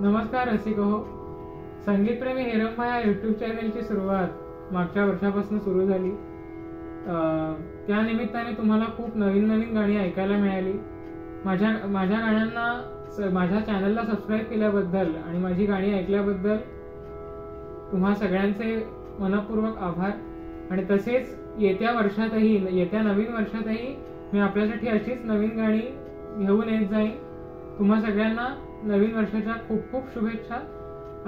नमस्कार रसिक हो. संगीतप्रेमी हिरंबा या यूट्यूब चॅनलची सुरुवात मागच्या वर्षापासून सुरू झाली. त्या निमित्ताने तुम्हाला खूप नवीन नवीन गाणी ऐकायला मिळाली. माझ्या गाण्यांना माझ्या चॅनलला सबस्क्राईब केल्याबद्दल आणि माझी गाणी ऐकल्याबद्दल तुम्हा सगळ्यांचे मनपूर्वक आभार. आणि तसेच येत्या नवीन वर्षातही मी आपल्यासाठी अशीच नवीन गाणी घेऊन येत जाईन. तुम्हा सगळ्यांना नवीन वर्षाच्या खूप खूप शुभेच्छा.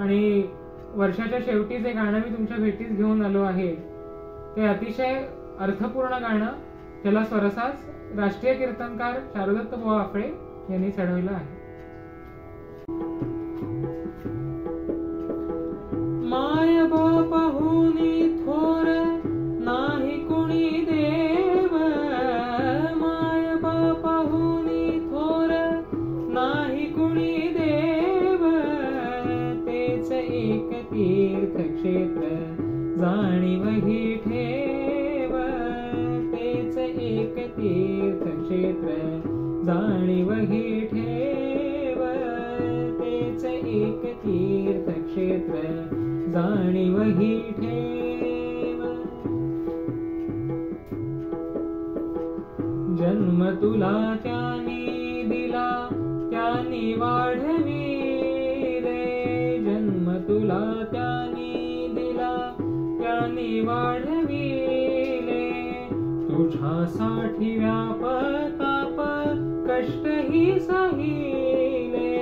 आणि वर्षाच्या शेवटी जे गाणं मी तुमच्या भेटीस घेऊन आलो आहे ते अतिशय अर्थपूर्ण गाणं. त्याला स्वरसाज राष्ट्रीय कीर्तनकार शारदत्त बुवा आपळे यांनी चढवलं आहे. माय बापाहुनी थोर नाही कुणी देव, माय बापाहुनी थोर नाही कुणी देव, तेच एक तीर्थक्षेत्र जाणीवही ठेव, तेच एक तीर्थक्षेत्र जाणीवही ठेव, तेच एक तीर्थक्षेत्र जाणीवही ठेव. जन्म तुला त्यानी दिला त्यानी वाढवी रे, जन्म तुला त्यानी दिला त्यानी वाढविले, तुझ्यासाठी व्याप ताप कष्टही सहिले,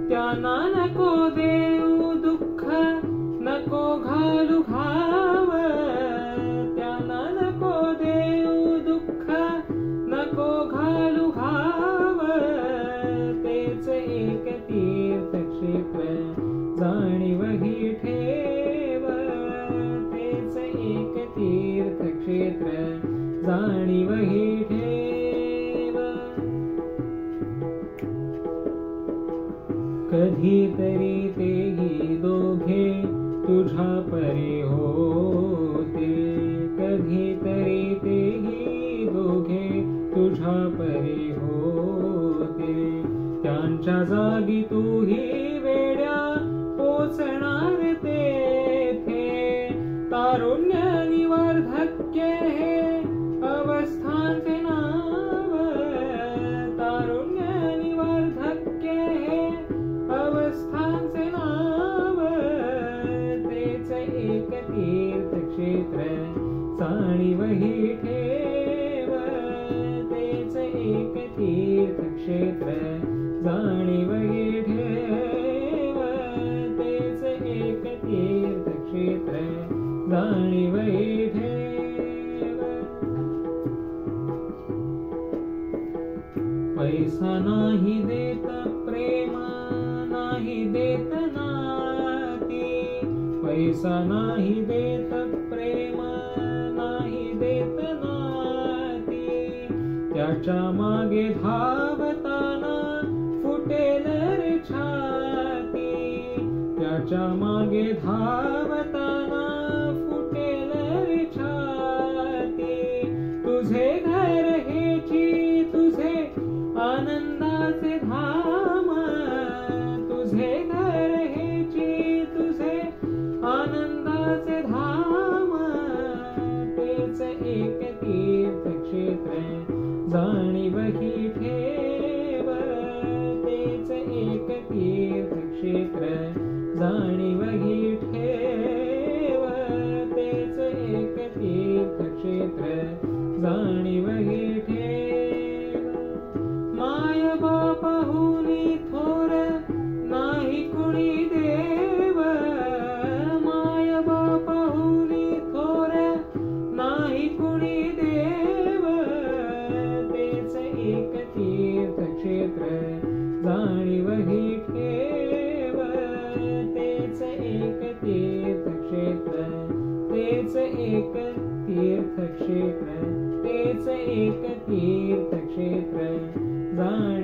त्यांना नको देऊ दुःख नको घालू घाव, त्यांना नको देऊ दुःख नको घालू घाव, तेच एक तीर्थक्षेत्र जाणीवही ठेव, तेच एक तीर्थक्षेत्र जाणीवही ठेव. कधीतरी तेही दोघे तुझ्या परी होते, कधीतरी तेही दोघे तुझ्या परी होते, त्यांच्या जागी तूही वेड्या पोचणार तेथे, तारुण्य आणि वार्धक्य हे अवस्थांचे नाव, तारुण्य आणि वार्धक्य हे अवस्थांचे नाव, तेच एक तीर्थक्षेत्र जाणीवही ठेव, तेच एक तीर्थक्षेत्र जाणीवही ठेव, तेच एक तीर्थक्षेत्र जाणीवही ठेव. पैसा नाही देत प्रेम नाही देत नाती, पैसा नाही देत प्रेम नाही देत नाती, त्याच्या मागे धावताना फुटेल रे छाती, त्याच्या मागे धावताना फुटेल रे छाती, तुझे घर हेची तुझे आनंदाचे धाम, तुझे घर हेची तुझे आनंदाचे धाम, तेच एक तीर्थक्षेत्र जाणीवही ठेव, तेच एक तीर्थक्षेत्र जाणीवही ठेव, तेच एक तीर्थक्षेत्र जाणीवही ठेव. माय बापाहुनी थोर नाही कुणी देव, माय बापाहुनी थोर नाही कुणी देव, तेच एक तीर्थक्षेत्र जाणीवही ठेव, तेच एक तीर्थक्षेत्र, तेच एक तीर्थक्षेत्र, तेच एक तीर्थक्षेत्र जाणीवही